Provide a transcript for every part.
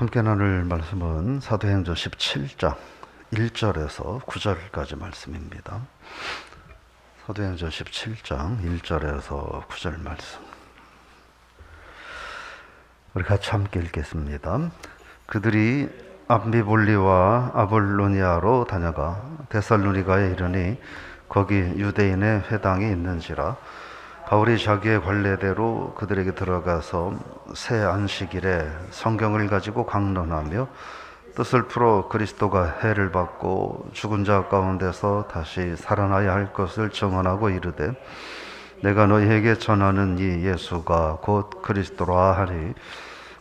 함께 나눌 말씀은 사도행전 17장 1절에서 9절까지 말씀입니다. 사도행전 17장 1절에서 9절 말씀. 우리 같이 함께 읽겠습니다. 그들이 암비볼리와 아볼로니아로 다녀가 데살로니가에 이르니 거기 유대인의 회당이 있는지라. 바울이 자기의 관례대로 그들에게 들어가서 새 안식일에 성경을 가지고 강론하며 뜻을 풀어 그리스도가 해를 받고 죽은 자 가운데서 다시 살아나야 할 것을 증언하고 이르되 내가 너희에게 전하는 이 예수가 곧 그리스도라 하니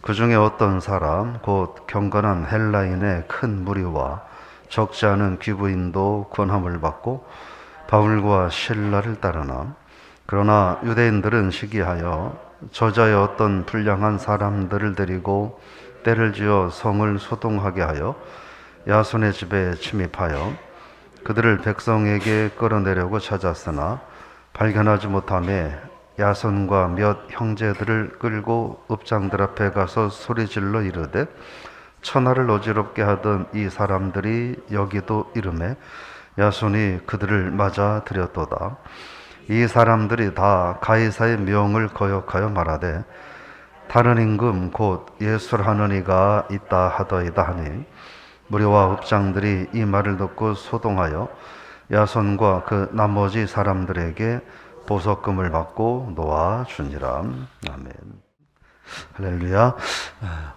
그 중에 어떤 사람 곧 경건한 헬라인의 큰 무리와 적지 않은 귀부인도 권함을 받고 바울과 실라를 따르나 그러나 유대인들은 시기하여 저자의 어떤 불량한 사람들을 데리고 때를 지어 성을 소동하게 하여 야손의 집에 침입하여 그들을 백성에게 끌어내려고 찾았으나 발견하지 못하매 야손과 몇 형제들을 끌고 읍장들 앞에 가서 소리질러 이르되 천하를 어지럽게 하던 이 사람들이 여기도 이르매 야손이 그들을 맞아 들였도다. 이 사람들이 다 가이사의 명을 거역하여 말하되 다른 임금 곧 예술하는 이가 있다 하더이다 하니 무리와 읍장들이 이 말을 듣고 소동하여 야손과 그 나머지 사람들에게 보석금을 받고 놓아주니라. 아멘. 할렐루야.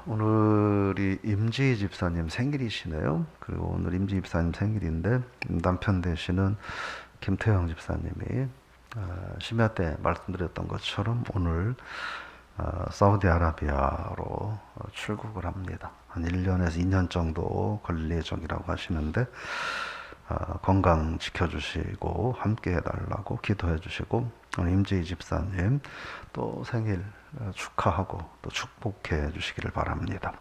오늘이 임지 집사님 생일이시네요. 그리고 오늘 임지 집사님 생일인데 남편 되시는 김태영 집사님이 심야 때 말씀드렸던 것처럼 오늘 사우디아라비아로 출국을 합니다. 한 1년에서 2년 정도 걸릴 예정이라고 하시는데 건강 지켜주시고 함께 해달라고 기도해 주시고 오늘 임지희 집사님 또 생일 축하하고 또 축복해 주시기를 바랍니다.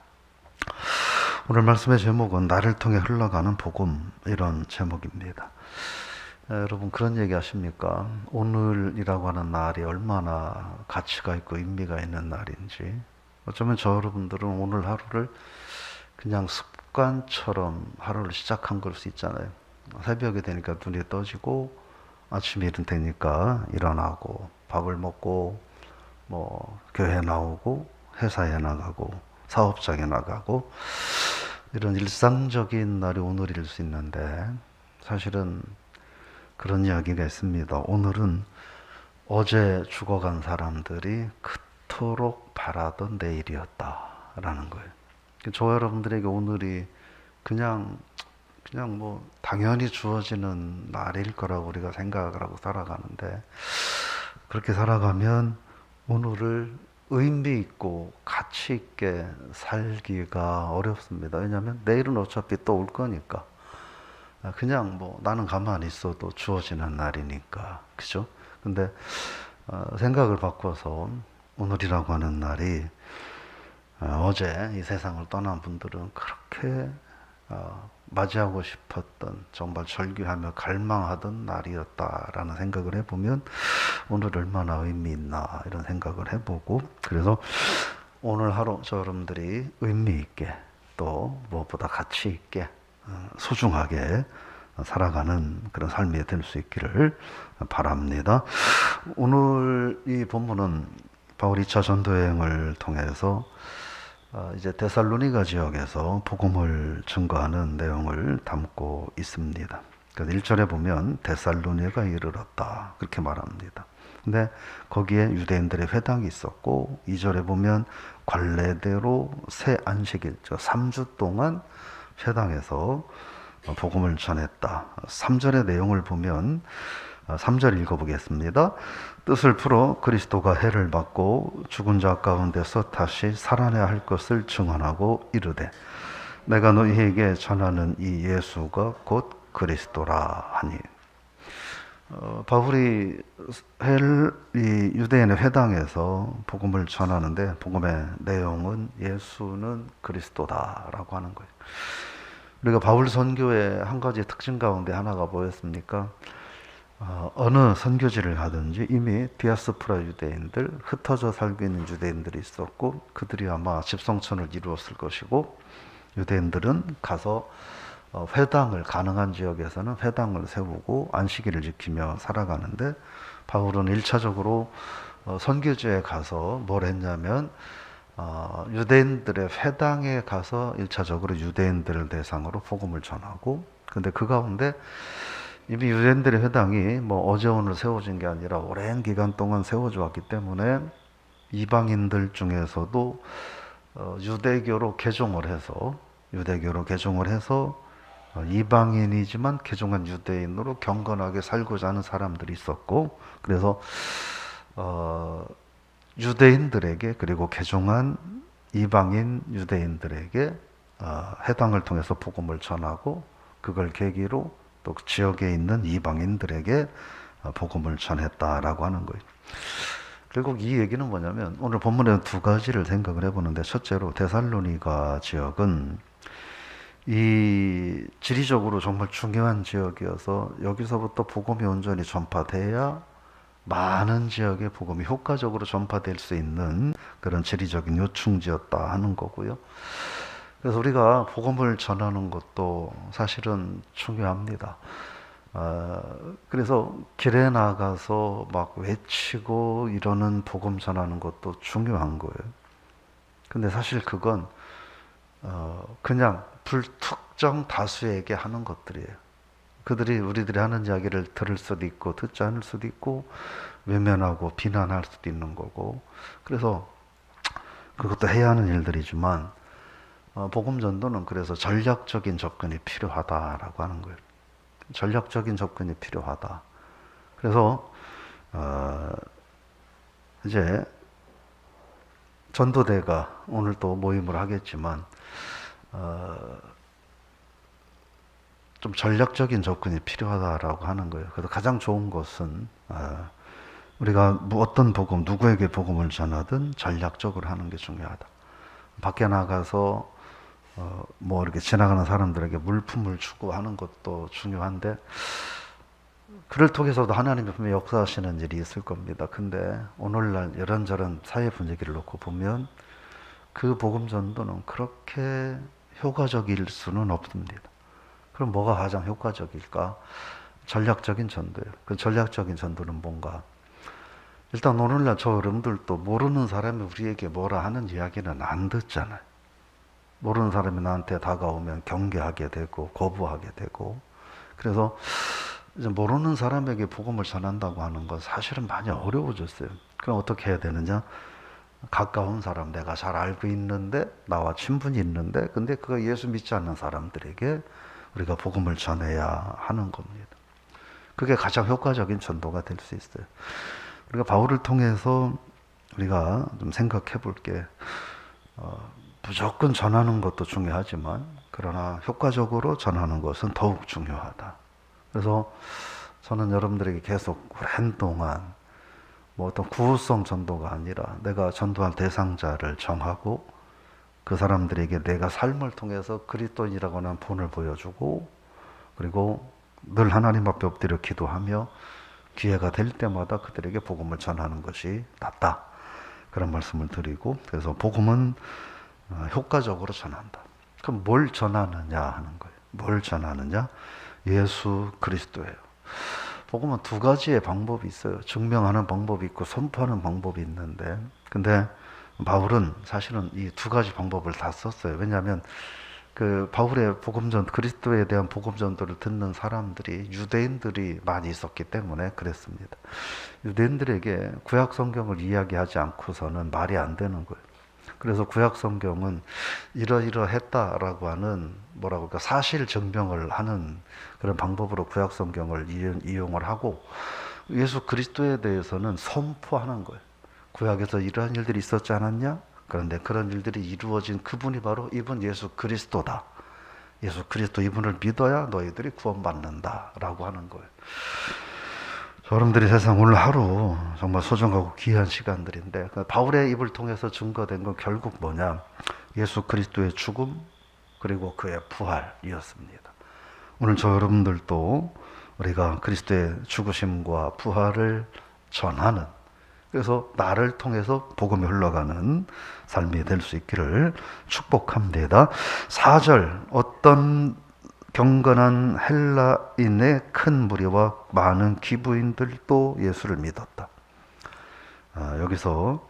오늘 말씀의 제목은 나를 통해 흘러가는 복음, 이런 제목입니다. 여러분 그런 얘기 하십니까? 오늘이라고 하는 날이 얼마나 가치가 있고 의미가 있는 날인지. 어쩌면 저 여러분들은 오늘 하루를 그냥 습관처럼 하루를 시작한 걸 수 있잖아요. 새벽이 되니까 눈이 떠지고 아침에 되니까 일어나고 밥을 먹고 뭐 교회 나오고 회사에 나가고 사업장에 나가고 이런 일상적인 날이 오늘일 수 있는데 사실은 그런 이야기가 있습니다. 오늘은 어제 죽어간 사람들이 그토록 바라던 내일이었다라는 거예요. 저 여러분들에게 오늘이 그냥 뭐 당연히 주어지는 날일 거라고 우리가 생각을 하고 살아가는데 그렇게 살아가면 오늘을 의미 있고 가치 있게 살기가 어렵습니다. 왜냐하면 내일은 어차피 또 올 거니까. 그냥 뭐 나는 가만히 있어도 주어지는 날이니까, 그죠? 근데 생각을 바꿔서 오늘이라고 하는 날이 어제 이 세상을 떠난 분들은 그렇게 맞이하고 싶었던, 정말 절규하며 갈망하던 날이었다라는 생각을 해보면 오늘 얼마나 의미 있나 이런 생각을 해보고, 그래서 오늘 하루 저 여러분들이 의미 있게 또 무엇보다 가치 있게 소중하게 살아가는 그런 삶이 될 수 있기를 바랍니다. 오늘 이 본문은 바울 2차 전도여행을 통해서 이제 데살로니가 지역에서 복음을 증거하는 내용을 담고 있습니다. 그래서 1절에 보면 데살로니가에 이르렀다 그렇게 말합니다. 근데 거기에 유대인들의 회당이 있었고 2절에 보면 관례대로 새 안식일, 즉 3주 동안 회당에서 복음을 전했다. 3절의 내용을 보면 3절 읽어보겠습니다. 뜻을 풀어 그리스도가 해를 받고 죽은 자 가운데서 다시 살아나야 할 것을 증언하고 이르되 내가 너희에게 전하는 이 예수가 곧 그리스도라 하니. 바울이 유대인의 회당에서 복음을 전하는데 복음의 내용은 예수는 그리스도다라고 하는 거예요. 우리가 바울 선교의 한 가지 특징 가운데 하나가 뭐였습니까? 어느 선교지를 가든지 이미 디아스포라 유대인들, 흩어져 살고 있는 유대인들이 있었고 그들이 아마 집성촌을 이루었을 것이고 유대인들은 가서 회당을 가능한 지역에서는 회당을 세우고 안식일을 지키며 살아가는데 바울은 1차적으로 선교지에 가서 뭘 했냐면 유대인들의 회당에 가서 1차적으로 유대인들을 대상으로 복음을 전하고 근데 그 가운데 이미 유대인들의 회당이 뭐 어제 오늘 세워진 게 아니라 오랜 기간 동안 세워져 왔기 때문에 이방인들 중에서도 유대교로 개종을 해서 이방인이지만 개종한 유대인으로 경건하게 살고자 하는 사람들이 있었고 그래서 유대인들에게 그리고 개종한 이방인 유대인들에게 회당을 통해서 복음을 전하고 그걸 계기로 또 그 지역에 있는 이방인들에게 복음을 전했다라고 하는 거예요. 결국 이 얘기는 뭐냐면 오늘 본문에 두 가지를 생각을 해보는데 첫째로 데살로니가 지역은 이 지리적으로 정말 중요한 지역이어서 여기서부터 복음이 온전히 전파돼야 많은 지역에 복음이 효과적으로 전파될 수 있는 그런 지리적인 요충지였다 하는 거고요. 그래서 우리가 복음을 전하는 것도 사실은 중요합니다. 그래서 길에 나가서 막 외치고 이러는 복음 전하는 것도 중요한 거예요. 근데 사실 그건 그냥 불특정 다수에게 하는 것들이에요. 그들이 우리들이 하는 이야기를 들을 수도 있고 듣지 않을 수도 있고 외면하고 비난할 수도 있는 거고 그래서 그것도 해야 하는 일들이지만 복음 전도는 그래서 전략적인 접근이 필요하다라고 하는 거예요. 전략적인 접근이 필요하다. 그래서 이제 전도대가 오늘 또 모임을 하겠지만 좀 전략적인 접근이 필요하다라고 하는 거예요. 그래서 가장 좋은 것은 우리가 어떤 복음, 누구에게 복음을 전하든 전략적으로 하는 게 중요하다. 밖에 나가서 뭐 이렇게 지나가는 사람들에게 물품을 주고 하는 것도 중요한데 그를 통해서도 하나님이 분명히 역사하시는 일이 있을 겁니다. 근데 오늘날 이런저런 사회 분위기를 놓고 보면 그 복음 전도는 그렇게 효과적일 수는 없습니다. 그럼 뭐가 가장 효과적일까? 전략적인 전도예요. 그 전략적인 전도는 뭔가? 일단 오늘날 저 여러분들도 모르는 사람이 우리에게 뭐라 하는 이야기는 안 듣잖아요. 모르는 사람이 나한테 다가오면 경계하게 되고 거부하게 되고 그래서 이제 모르는 사람에게 복음을 전한다고 하는 건 사실은 많이 어려워졌어요. 그럼 어떻게 해야 되느냐? 가까운 사람, 내가 잘 알고 있는데 나와 친분이 있는데 근데 그거 예수 믿지 않는 사람들에게 우리가 복음을 전해야 하는 겁니다. 그게 가장 효과적인 전도가 될 수 있어요. 우리가 바울을 통해서 우리가 좀 생각해 볼게 무조건 전하는 것도 중요하지만 그러나 효과적으로 전하는 것은 더욱 중요하다. 그래서 저는 여러분들에게 계속 오랜 동안 뭐 어떤 구호성 전도가 아니라 내가 전도할 대상자를 정하고 그 사람들에게 내가 삶을 통해서 그리스도인이라고 하는 본을 보여주고 그리고 늘 하나님 앞에 엎드려 기도하며 기회가 될 때마다 그들에게 복음을 전하는 것이 낫다. 그런 말씀을 드리고 그래서 복음은 효과적으로 전한다. 그럼 뭘 전하느냐 하는 거예요. 뭘 전하느냐? 예수 그리스도예요. 복음은 두 가지의 방법이 있어요. 증명하는 방법이 있고 선포하는 방법이 있는데 근데 바울은 사실은 이 두 가지 방법을 다 썼어요. 왜냐하면 그 바울의 복음전 그리스도에 대한 복음전도를 듣는 사람들이 유대인들이 많이 있었기 때문에 그랬습니다. 유대인들에게 구약 성경을 이야기하지 않고서는 말이 안 되는 거예요. 그래서 구약 성경은 이러이러했다라고 하는 뭐라고 할까 사실 증명을 하는 그런 방법으로 구약 성경을 이용을 하고 예수 그리스도에 대해서는 선포하는 거예요. 구약에서 이러한 일들이 있었지 않았냐? 그런데 그런 일들이 이루어진 그분이 바로 이분 예수 그리스도다. 예수 그리스도 이분을 믿어야 너희들이 구원받는다라고 하는 거예요. 여러분들이 세상 오늘 하루 정말 소중하고 귀한 시간들인데 바울의 입을 통해서 증거된 건 결국 뭐냐? 예수 그리스도의 죽음 그리고 그의 부활이었습니다. 오늘 저 여러분들도 우리가 그리스도의 죽으심과 부활을 전하는, 그래서 나를 통해서 복음이 흘러가는 삶이 될 수 있기를 축복합니다. 4절, 어떤 경건한 헬라인의 큰 무리와 많은 기부인들도 예수를 믿었다. 여기서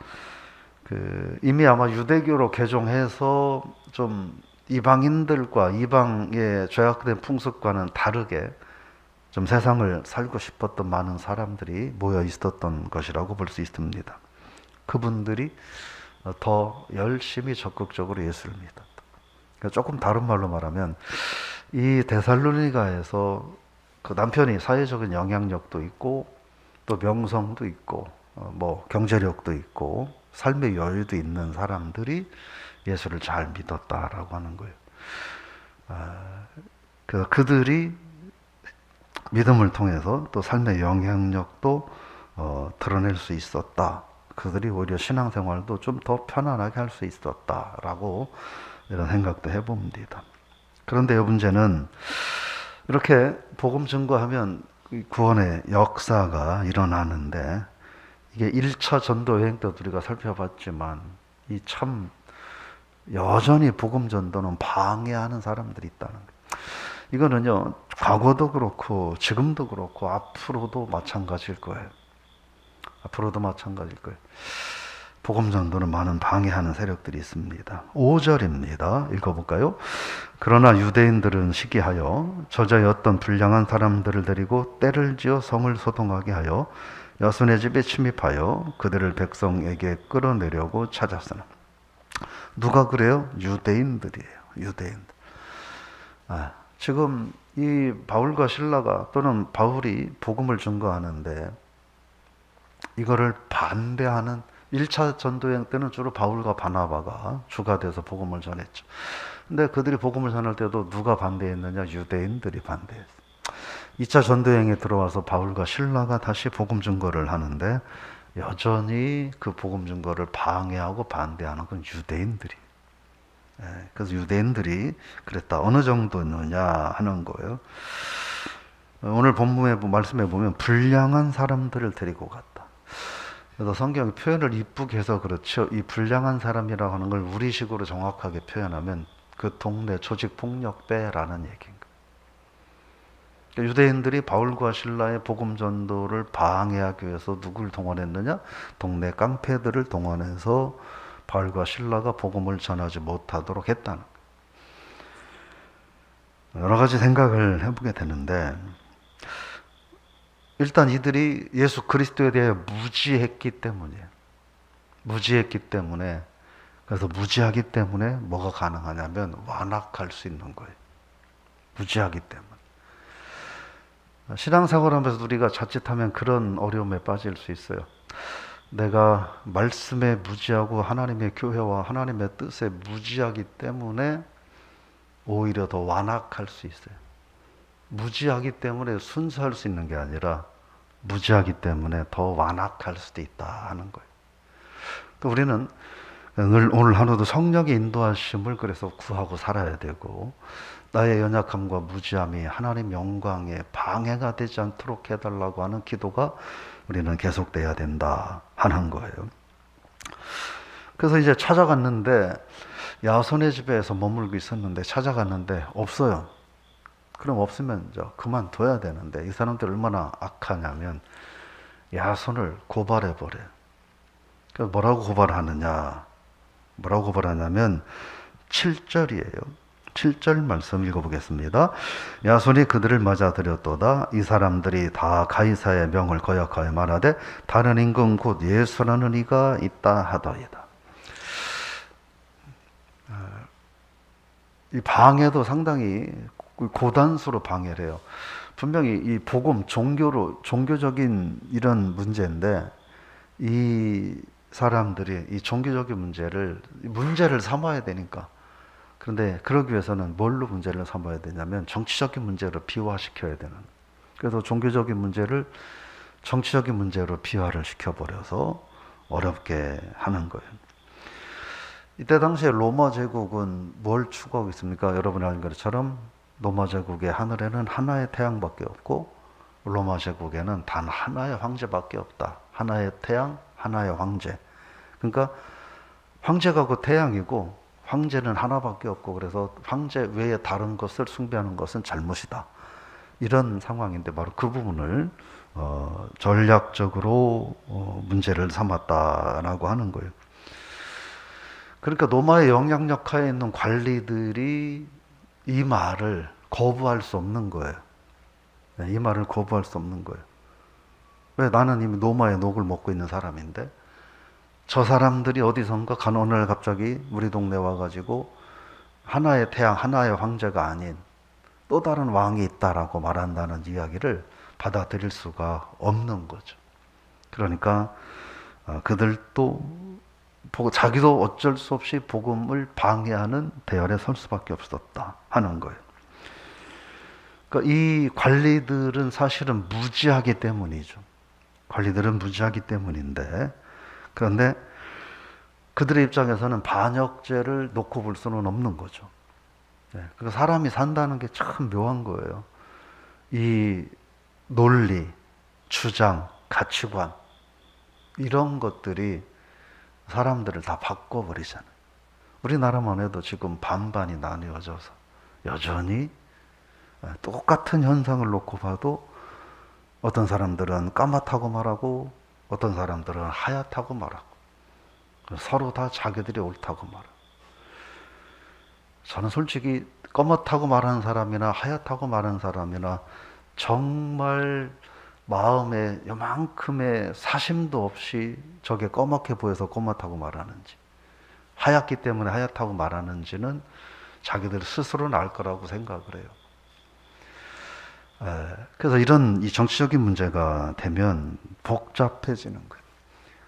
이미 아마 유대교로 개종해서 좀 이방인들과 이방의 죄악된 풍습과는 다르게 좀 세상을 살고 싶었던 많은 사람들이 모여 있었던 것이라고 볼 수 있습니다. 그분들이 더 열심히 적극적으로 예수를 믿었다. 그러니까 조금 다른 말로 말하면 이 데살로니가에서 그 남편이 사회적인 영향력도 있고 또 명성도 있고 뭐 경제력도 있고 삶의 여유도 있는 사람들이 예수를 잘 믿었다라고 하는 거예요. 그들이 믿음을 통해서 또 삶의 영향력도 드러낼 수 있었다. 그들이 오히려 신앙생활도 좀 더 편안하게 할 수 있었다라고 이런 생각도 해봅니다. 그런데 이 문제는 이렇게 복음 증거하면 구원의 역사가 일어나는데 이게 1차 전도 여행 때 우리가 살펴봤지만 이 참 여전히 복음 전도는 방해하는 사람들이 있다는 거예요. 이거는요, 과거도 그렇고 지금도 그렇고 앞으로도 마찬가지일 거예요. 앞으로도 마찬가지일 거예요. 복음 전도는 많은 방해하는 세력들이 있습니다. 5절입니다. 읽어볼까요? 그러나 유대인들은 시기하여 저자의 어떤 불량한 사람들을 데리고 때를 지어 성을 소동하게 하여 야손의 집에 침입하여 그들을 백성에게 끌어내려고 찾았으나. 누가 그래요? 유대인들이에요. 유대인들. 지금 이 바울과 실라가 또는 바울이 복음을 증거하는데 이거를 반대하는 1차 전도여행 때는 주로 바울과 바나바가 주가 돼서 복음을 전했죠. 근데 그들이 복음을 전할 때도 누가 반대했느냐? 유대인들이 반대했어요. 2차 전도여행에 들어와서 바울과 실라가 다시 복음 증거를 하는데 여전히 그 복음 증거를 방해하고 반대하는 건 유대인들이. 그래서 유대인들이 그랬다. 어느 정도느냐 하는 거예요. 오늘 본문의 말씀에 보면 불량한 사람들을 데리고 갔다. 그래서 성경이 표현을 이쁘게 해서 그렇죠. 이 불량한 사람이라고 하는 걸 우리식으로 정확하게 표현하면 그 동네 조직폭력배라는 얘기인 거예요. 유대인들이 바울과 실라의 복음 전도를 방해하기 위해서 누굴 동원했느냐? 동네 깡패들을 동원해서 바울과 실라가 복음을 전하지 못하도록 했다는 거예요. 여러 가지 생각을 해보게 되는데 일단 이들이 예수 그리스도에 대해 무지했기 때문이에요. 무지했기 때문에, 그래서 무지하기 때문에 뭐가 가능하냐면 완악할 수 있는 거예요. 무지하기 때문에. 신앙생활 하면서 우리가 자칫하면 그런 어려움에 빠질 수 있어요. 내가 말씀에 무지하고 하나님의 교회와 하나님의 뜻에 무지하기 때문에 오히려 더 완악할 수 있어요. 무지하기 때문에 순수할 수 있는 게 아니라 무지하기 때문에 더 완악할 수도 있다 하는 거예요. 우리는 오늘 하루도 성령의 인도하심을 그래서 구하고 살아야 되고 나의 연약함과 무지함이 하나님 영광에 방해가 되지 않도록 해달라고 하는 기도가 우리는 계속돼야 된다 하는 거예요. 그래서 이제 찾아갔는데 야손의 집에서 머물고 있었는데 찾아갔는데 없어요. 그럼 없으면 이제 그만둬야 되는데 이 사람들 얼마나 악하냐면 야손을 고발해버려요. 그래서 뭐라고 고발하느냐? 뭐라고 고발하냐면 7절이에요. 7절 말씀 읽어보겠습니다. 야손이 그들을 맞아들였도다. 이 사람들이 다 가이사의 명을 거역하여 말하되 다른 임금 곧 예수라는 이가 있다 하더이다. 이 방해도 상당히 고단수로 방해를 해요. 분명히 이 복음, 종교적인 이런 문제인데 이 사람들이 이 종교적인 문제를 삼아야 되니까. 그런데 그러기 위해서는 뭘로 문제를 삼아야 되냐면 정치적인 문제로 비화시켜야 되는. 그래서 종교적인 문제를 정치적인 문제로 비화를 시켜버려서 어렵게 하는 거예요. 이때 당시에 로마 제국은 뭘 추구하고 있습니까? 여러분이 아는 것처럼 로마 제국의 하늘에는 하나의 태양밖에 없고 로마 제국에는 단 하나의 황제밖에 없다. 하나의 태양, 하나의 황제. 그러니까 황제가 그 태양이고 황제는 하나밖에 없고, 그래서 황제 외에 다른 것을 숭배하는 것은 잘못이다. 이런 상황인데 바로 그 부분을 전략적으로 문제를 삼았다라고 하는 거예요. 그러니까 로마의 영향력 하에 있는 관리들이 이 말을 거부할 수 없는 거예요. 이 말을 거부할 수 없는 거예요. 왜? 나는 이미 로마의 녹을 먹고 있는 사람인데 저 사람들이 어디선가 어느 날 갑자기 우리 동네 와가지고 하나의 태양, 하나의 황제가 아닌 또 다른 왕이 있다라고 말한다는 이야기를 받아들일 수가 없는 거죠. 그러니까 그들도 자기도 어쩔 수 없이 복음을 방해하는 대열에 설 수밖에 없었다 하는 거예요. 그러니까 이 관리들은 사실은 무지하기 때문이죠. 관리들은 무지하기 때문인데, 그런데 그들의 입장에서는 반역죄를 놓고 볼 수는 없는 거죠. 그러니까 사람이 산다는 게 참 묘한 거예요. 이 논리, 주장, 가치관 이런 것들이 사람들을 다 바꿔버리잖아요. 우리나라만 해도 지금 반반이 나뉘어져서 여전히 똑같은 현상을 놓고 봐도 어떤 사람들은 까맣다고 말하고 어떤 사람들은 하얗다고 말하고 서로 다 자기들이 옳다고 말하고. 저는 솔직히 까맣다고 말하는 사람이나 하얗다고 말하는 사람이나 정말 마음에 요만큼의 사심도 없이 저게 까맣게 보여서 까맣다고 말하는지, 하얗기 때문에 하얗다고 말하는지는 자기들 스스로는 알 거라고 생각을 해요. 그래서 이 정치적인 문제가 되면 복잡해지는 거예요.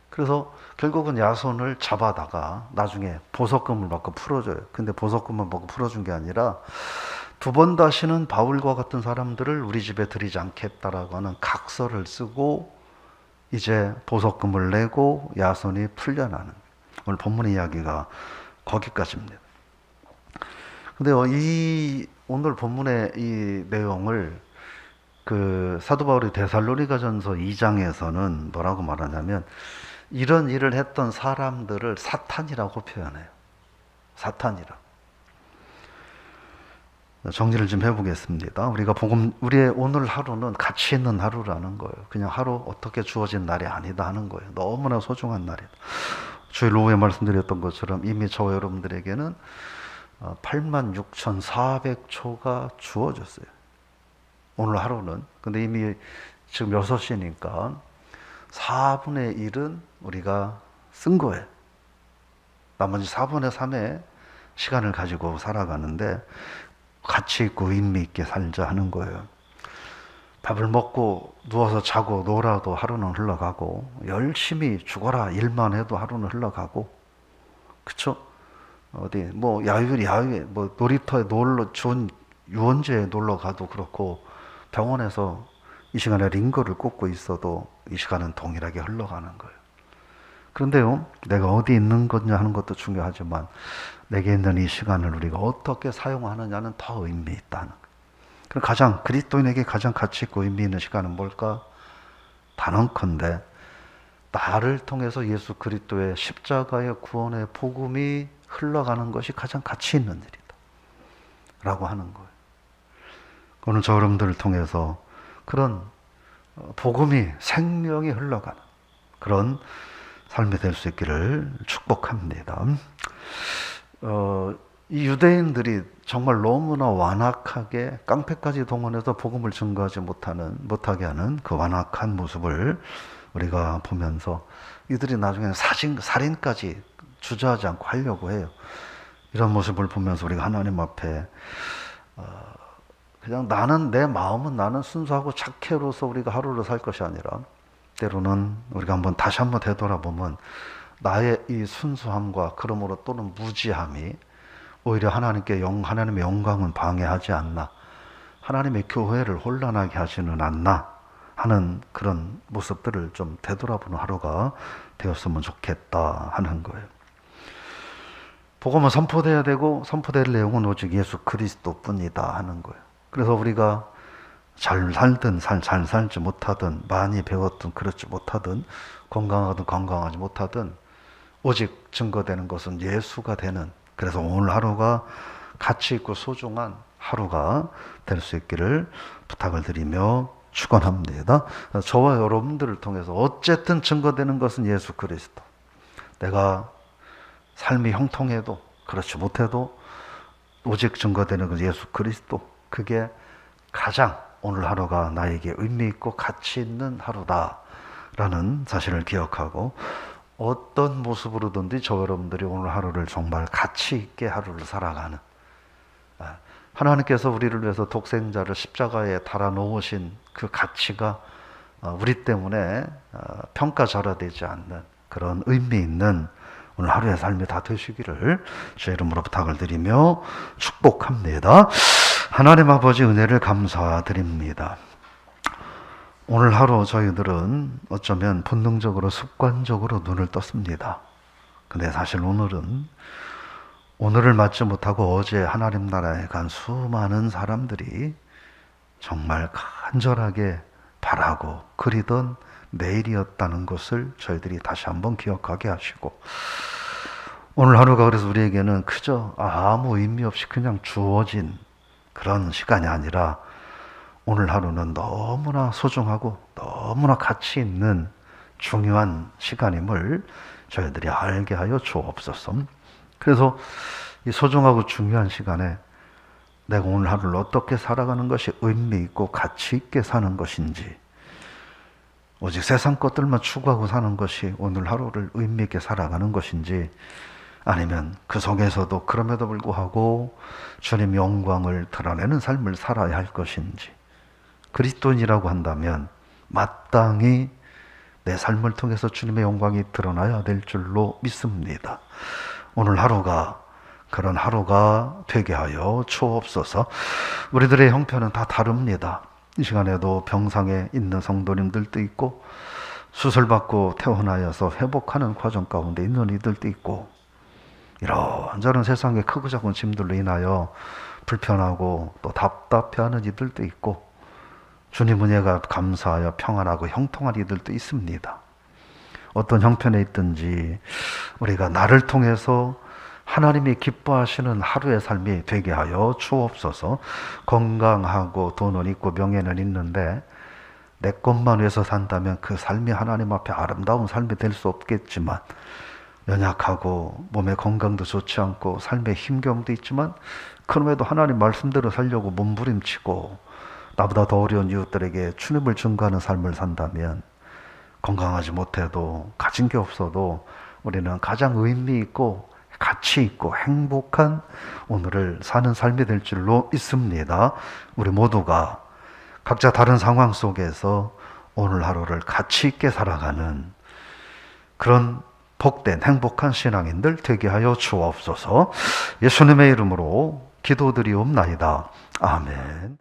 그래서 결국은 야손을 잡아다가 나중에 보석금을 받고 풀어줘요. 근데 보석금만 받고 풀어준 게 아니라 두 번 다시는 바울과 같은 사람들을 우리 집에 들이지 않겠다라고 하는 각서를 쓰고 이제 보석금을 내고 야손이 풀려나는, 오늘 본문 이야기가 거기까지입니다. 근데 오늘 본문의 이 내용을 사도 바울이 데살로니가전서 2장에서는 뭐라고 말하냐면 이런 일을 했던 사람들을 사탄이라고 표현해요. 사탄이라. 정리를 좀 해보겠습니다. 우리의 오늘 하루는 가치 있는 하루라는 거예요. 그냥 하루 어떻게 주어진 날이 아니다 하는 거예요. 너무나 소중한 날이다. 주일 오후에 말씀드렸던 것처럼 이미 저와 여러분들에게는 86,400초가 주어졌어요. 오늘 하루는. 근데 이미 지금 6시니까 4분의 1은 우리가 쓴 거예요. 나머지 4분의 3의 시간을 가지고 살아가는데 가치 있고 의미 있게 살자 하는 거예요. 밥을 먹고 누워서 자고 놀아도 하루는 흘러가고, 열심히 죽어라 일만 해도 하루는 흘러가고, 그쵸? 야유에 놀이터에 좋은 유원지에 놀러 가도 그렇고, 병원에서 이 시간에 링거를 꽂고 있어도 이 시간은 동일하게 흘러가는 거예요. 그런데요, 내가 어디 있는 거냐 하는 것도 중요하지만 내게 있는 이 시간을 우리가 어떻게 사용하느냐는 더 의미 있다는 거예요. 그리스도인에게 가장 가치 있고 의미 있는 시간은 뭘까? 단언컨대 나를 통해서 예수 그리스도의 십자가의 구원의 복음이 흘러가는 것이 가장 가치 있는 일이다 라고 하는 거예요. 오늘 저 여러분들을 통해서 그런 복음이, 생명이 흘러가는 그런 삶이 될 수 있기를 축복합니다. 이 유대인들이 정말 너무나 완악하게 깡패까지 동원해서 복음을 증거하지 못하게 하는 그 완악한 모습을 우리가 보면서 이들이 나중에는 살인까지 주저하지 않고 하려고 해요. 이런 모습을 보면서 우리가 하나님 앞에 그냥 내 마음은 나는 순수하고 착해로서 우리가 하루를 살 것이 아니라, 때로는 우리가 다시 한번 되돌아보면 나의 이 순수함과 그러므로 또는 무지함이 오히려 하나님의 영광은 방해하지 않나, 하나님의 교회를 혼란하게 하지는 않나 하는 그런 모습들을 좀 되돌아보는 하루가 되었으면 좋겠다 하는 거예요. 복음은 선포돼야 되고 선포될 내용은 오직 예수 그리스도뿐이다 하는 거예요. 그래서 우리가 잘 살든 잘 살지 못하든, 많이 배웠든 그렇지 못하든, 건강하든 건강하지 못하든 오직 증거되는 것은 예수가 되는, 그래서 오늘 하루가 가치 있고 소중한 하루가 될 수 있기를 부탁을 드리며 축원합니다. 저와 여러분들을 통해서 어쨌든 증거되는 것은 예수 그리스도. 내가 삶이 형통해도 그렇지 못해도 오직 증거되는 것은 예수 그리스도. 그게 가장 오늘 하루가 나에게 의미 있고 가치 있는 하루다라는 사실을 기억하고, 어떤 모습으로든지 저 여러분들이 오늘 하루를 정말 가치 있게 하루를 살아가는, 하나님께서 우리를 위해서 독생자를 십자가에 달아 놓으신 그 가치가 우리 때문에 평가절하되지 않는 그런 의미 있는 오늘 하루의 삶이 다 되시기를 주의 이름으로 부탁을 드리며 축복합니다. 하나님 아버지, 은혜를 감사드립니다. 오늘 하루 저희들은 어쩌면 본능적으로 습관적으로 눈을 떴습니다. 근데 사실 오늘을 맞지 못하고 어제 하나님 나라에 간 수많은 사람들이 정말 간절하게 바라고 그리던 내일이었다는 것을 저희들이 다시 한번 기억하게 하시고, 오늘 하루가 그래서 우리에게는 그저 아무 의미 없이 그냥 주어진 그런 시간이 아니라 오늘 하루는 너무나 소중하고 너무나 가치 있는 중요한 시간임을 저희들이 알게 하여 주옵소서. 그래서 이 소중하고 중요한 시간에 내가 오늘 하루를 어떻게 살아가는 것이 의미 있고 가치 있게 사는 것인지, 오직 세상 것들만 추구하고 사는 것이 오늘 하루를 의미 있게 살아가는 것인지, 아니면 그 속에서도 그럼에도 불구하고 주님의 영광을 드러내는 삶을 살아야 할 것인지, 그리스도인이라고 한다면 마땅히 내 삶을 통해서 주님의 영광이 드러나야 될 줄로 믿습니다. 오늘 하루가 그런 하루가 되게 하여 주옵소서. 우리들의 형편은 다 다릅니다. 이 시간에도 병상에 있는 성도님들도 있고, 수술받고 퇴원하여서 회복하는 과정 가운데 있는 이들도 있고, 이런저런 세상의 크고 작은 짐들로 인하여 불편하고 또 답답해하는 이들도 있고, 주님 은혜가 감사하여 평안하고 형통한 이들도 있습니다. 어떤 형편에 있든지 우리가 나를 통해서 하나님이 기뻐하시는 하루의 삶이 되게 하여 주옵소서. 건강하고 돈은 있고 명예는 있는데 내 것만 위해서 산다면 그 삶이 하나님 앞에 아름다운 삶이 될 수 없겠지만, 연약하고 몸의 건강도 좋지 않고 삶의 힘겨움도 있지만 그럼에도 하나님 말씀대로 살려고 몸부림치고 나보다 더 어려운 이웃들에게 주님을 증거하는 삶을 산다면, 건강하지 못해도 가진 게 없어도 우리는 가장 의미 있고 가치 있고 행복한 오늘을 사는 삶이 될 줄로 믿습니다. 우리 모두가 각자 다른 상황 속에서 오늘 하루를 가치 있게 살아가는 그런 복된 행복한 신앙인들 되게 하여 주옵소서. 예수님의 이름으로 기도드리옵나이다. 아멘.